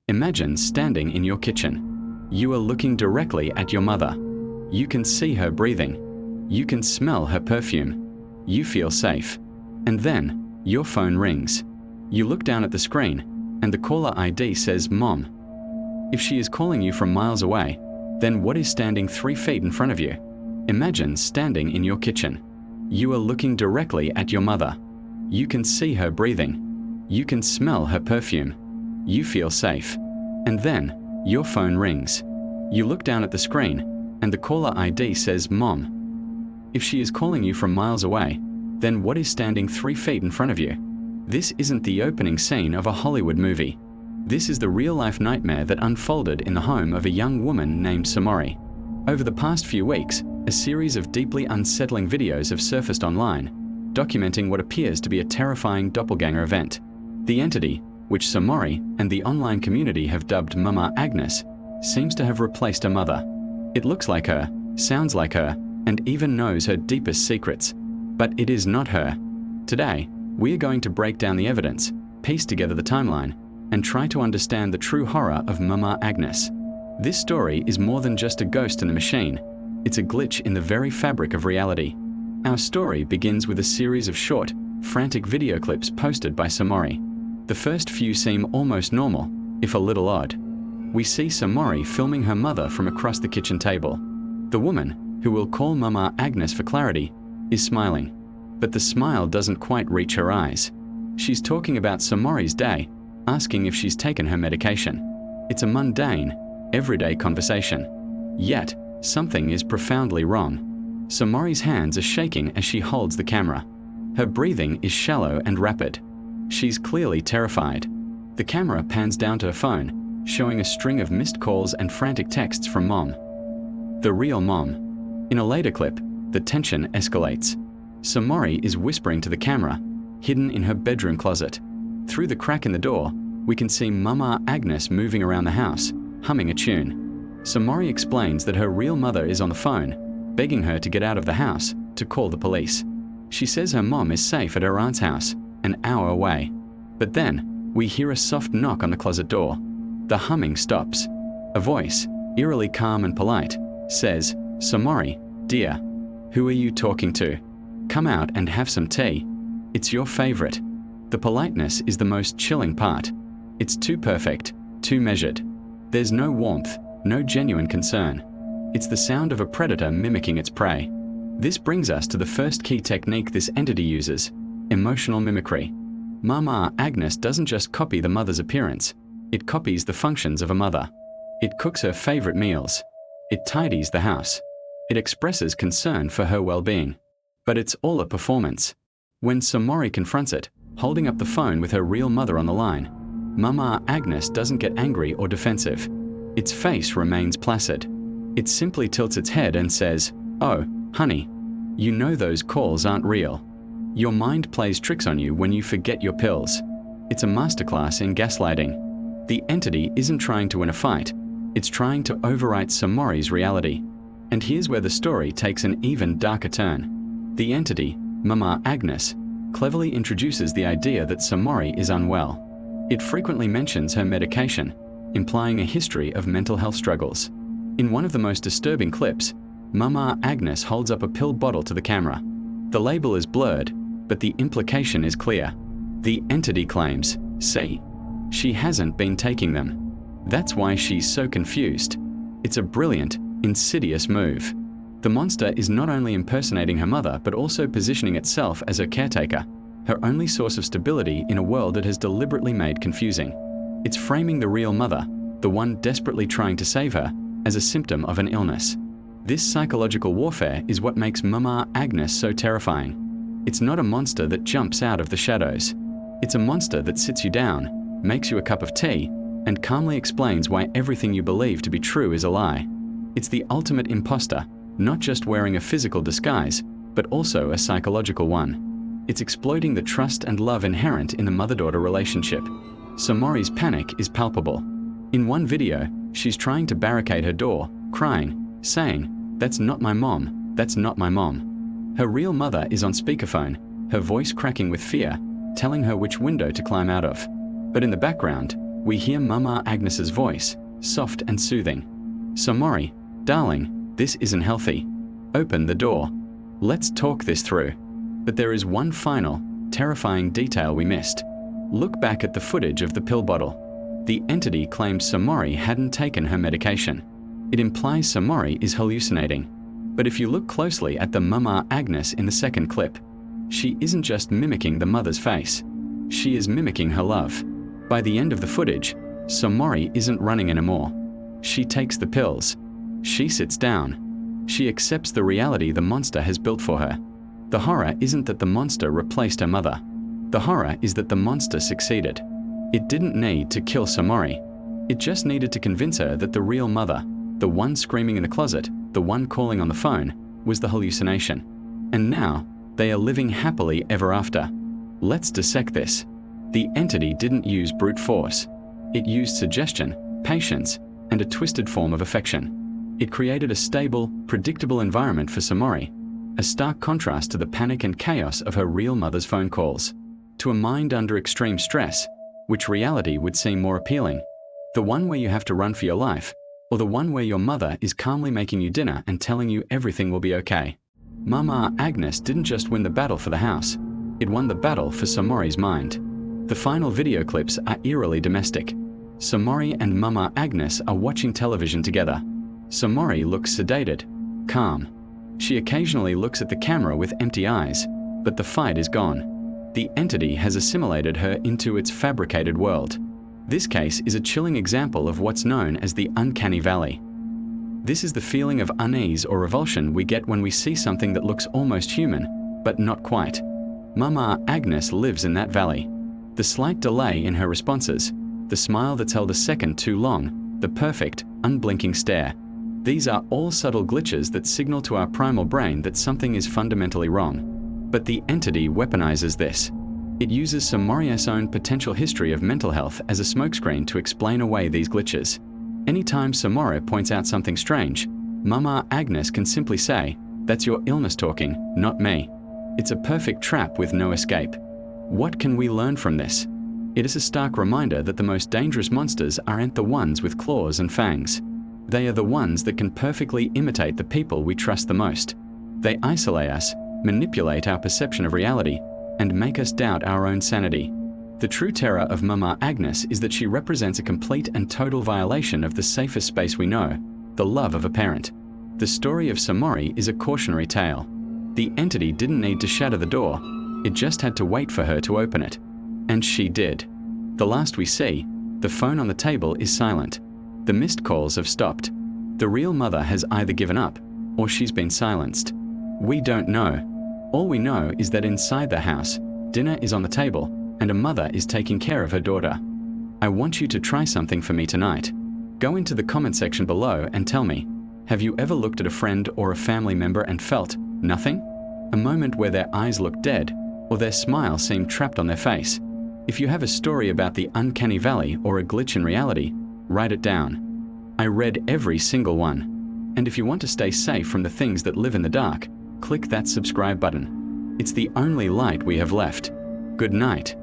Imagine standing in your kitchen. You are looking directly at your mother. You can see her breathing. You can smell her perfume. You feel safe. And then, your phone rings. You look down at the screen, and the caller ID says Mom. If she is calling you from miles away, then what is standing 3 feet in front of you? Imagine standing in your kitchen. You are looking directly at your mother. You can see her breathing. You can smell her perfume. You feel safe. And then, your phone rings. You look down at the screen, and the caller ID says Mom. If she is calling you from miles away, then what is standing 3 feet in front of you? This isn't the opening scene of a Hollywood movie. This is the real-life nightmare that unfolded in the home of a young woman named Somori. Over the past few weeks, a series of deeply unsettling videos have surfaced online, documenting what appears to be a terrifying doppelganger event. The entity, which Somori and the online community have dubbed Mama Agnes, seems to have replaced her mother. It looks like her, sounds like her, and even knows her deepest secrets. But it is not her. Today, we are going to break down the evidence, piece together the timeline, and try to understand the true horror of Mama Agnes. This story is more than just a ghost in the machine. It's a glitch in the very fabric of reality. Our story begins with a series of short, frantic video clips posted by Somori. The first few seem almost normal, if a little odd. We see Somori filming her mother from across the kitchen table. The woman, who we'll call Mama Agnes for clarity, is smiling. But the smile doesn't quite reach her eyes. She's talking about Somori's day, asking if she's taken her medication. It's a mundane, everyday conversation. Yet, something is profoundly wrong. Somori's hands are shaking as she holds the camera. Her breathing is shallow and rapid. She's clearly terrified. The camera pans down to her phone, showing a string of missed calls and frantic texts from Mom. The real Mom. In a later clip, the tension escalates. Somori is whispering to the camera, hidden in her bedroom closet. Through the crack in the door, we can see Mama Agnes moving around the house, humming a tune. Somori explains that her real mother is on the phone, begging her to get out of the house, to call the police. She says her mom is safe at her aunt's house, an hour away. But then, we hear a soft knock on the closet door. The humming stops. A voice, eerily calm and polite, says, "Somori, dear, who are you talking to? Come out and have some tea. It's your favorite." The politeness is the most chilling part. It's too perfect, too measured. There's no warmth, no genuine concern. It's the sound of a predator mimicking its prey. This brings us to the first key technique this entity uses: emotional mimicry. Mama Agnes doesn't just copy the mother's appearance, it copies the functions of a mother. It cooks her favorite meals. It tidies the house. It expresses concern for her well-being. But it's all a performance. When Somori confronts it, holding up the phone with her real mother on the line, Mama Agnes doesn't get angry or defensive. Its face remains placid. It simply tilts its head and says, "Oh, honey, you know those calls aren't real. Your mind plays tricks on you when you forget your pills." It's a masterclass in gaslighting. The entity isn't trying to win a fight. It's trying to overwrite Somori's reality. And here's where the story takes an even darker turn. The entity, Mama Agnes, cleverly introduces the idea that Somori is unwell. It frequently mentions her medication, implying a history of mental health struggles. In one of the most disturbing clips, Mama Agnes holds up a pill bottle to the camera. The label is blurred, but the implication is clear. The entity claims, "See, she hasn't been taking them. That's why she's so confused." It's a brilliant, insidious move. The monster is not only impersonating her mother, but also positioning itself as her caretaker, her only source of stability in a world it has deliberately made confusing. It's framing the real mother, the one desperately trying to save her, as a symptom of an illness. This psychological warfare is what makes Mama Agnes so terrifying. It's not a monster that jumps out of the shadows. It's a monster that sits you down, makes you a cup of tea, and calmly explains why everything you believe to be true is a lie. It's the ultimate imposter, not just wearing a physical disguise, but also a psychological one. It's exploiting the trust and love inherent in the mother-daughter relationship. Somori's panic is palpable. In one video, she's trying to barricade her door, crying, saying, "That's not my mom, that's not my mom." Her real mother is on speakerphone, her voice cracking with fear, telling her which window to climb out of. But in the background, We hear Mama Agnes's voice, soft and soothing. "Somori, darling, this isn't healthy. Open the door. Let's talk this through." But there is one final, terrifying detail we missed. Look back at the footage of the pill bottle. The entity claims Somori hadn't taken her medication. It implies Somori is hallucinating. But if you look closely at the Mama Agnes in the second clip, she isn't just mimicking the mother's face. She is mimicking her love. By the end of the footage, Somori isn't running anymore. She takes the pills. She sits down. She accepts the reality the monster has built for her. The horror isn't that the monster replaced her mother. The horror is that the monster succeeded. It didn't need to kill Somori. It just needed to convince her that the real mother, the one screaming in the closet, the one calling on the phone, was the hallucination. And now, they are living happily ever after. Let's dissect this. The entity didn't use brute force. It used suggestion, patience, and a twisted form of affection. It created a stable, predictable environment for Somori, a stark contrast to the panic and chaos of her real mother's phone calls. To a mind under extreme stress, which reality would seem more appealing? The one where you have to run for your life, or the one where your mother is calmly making you dinner and telling you everything will be okay? Mama Agnes didn't just win the battle for the house, it won the battle for Somori's mind. The final video clips are eerily domestic. Somori and Mama Agnes are watching television together. Somori looks sedated, calm. She occasionally looks at the camera with empty eyes, but the fight is gone. The entity has assimilated her into its fabricated world. This case is a chilling example of what's known as the Uncanny Valley. This is the feeling of unease or revulsion we get when we see something that looks almost human, but not quite. Mama Agnes lives in that valley. The slight delay in her responses, the smile that's held a second too long, the perfect, unblinking stare. These are all subtle glitches that signal to our primal brain that something is fundamentally wrong. But the entity weaponizes this. It uses Somori's own potential history of mental health as a smokescreen to explain away these glitches. Anytime Somori points out something strange, Mama Agnes can simply say, "That's your illness talking, not me." It's a perfect trap with no escape. What can we learn from this? It is a stark reminder that the most dangerous monsters aren't the ones with claws and fangs. They are the ones that can perfectly imitate the people we trust the most. They isolate us, manipulate our perception of reality, and make us doubt our own sanity. The true terror of Mama Agnes is that she represents a complete and total violation of the safest space we know, the love of a parent. The story of Somori is a cautionary tale. The entity didn't need to shatter the door, it just had to wait for her to open it. And she did. The last we see, the phone on the table is silent. The missed calls have stopped. The real mother has either given up, or she's been silenced. We don't know. All we know is that inside the house, dinner is on the table, and a mother is taking care of her daughter. I want you to try something for me tonight. Go into the comment section below and tell me, have you ever looked at a friend or a family member and felt nothing? A moment where their eyes looked dead, or their smile seemed trapped on their face. If you have a story about the Uncanny Valley or a glitch in reality, write it down. I read every single one. And if you want to stay safe from the things that live in the dark, click that subscribe button. It's the only light we have left. Good night.